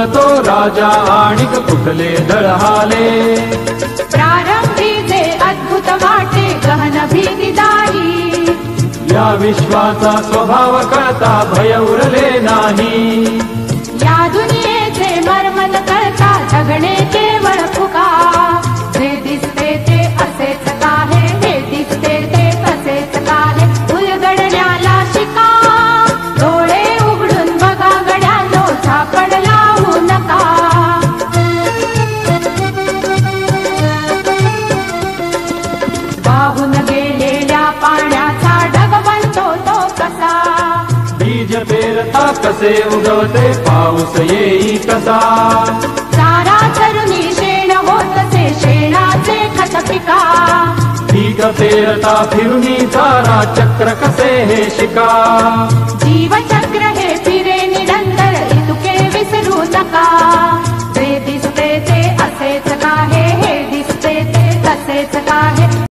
बोलतो राजा आणिक कुठले दळहाले. प्रारंभी जे अद्भुत वाटे गहन भीती दाही, या विश्वाचा स्वभाव कळता भय उरले नाही. या दुनियेचे मर्म न कळता जगणे केवळ फुका. जे दिसते ते असेच काहे, हे दिसते ते तसेच काहे, उलगडण्याला शिका. डोळे उघडून बघा गड्यानो, झापड लावू नका. वाहून गेलेल्या पाण्याचा ढग बनतो तो कसा. बीज पेरता कसे उगवते पाऊस येई कसा. चारा चरुनी शेण होतसे शेणाचे खत पिका. पीक पेरता फिरुनी चारा चक्र कसे हे शिका. जीवचक्र हे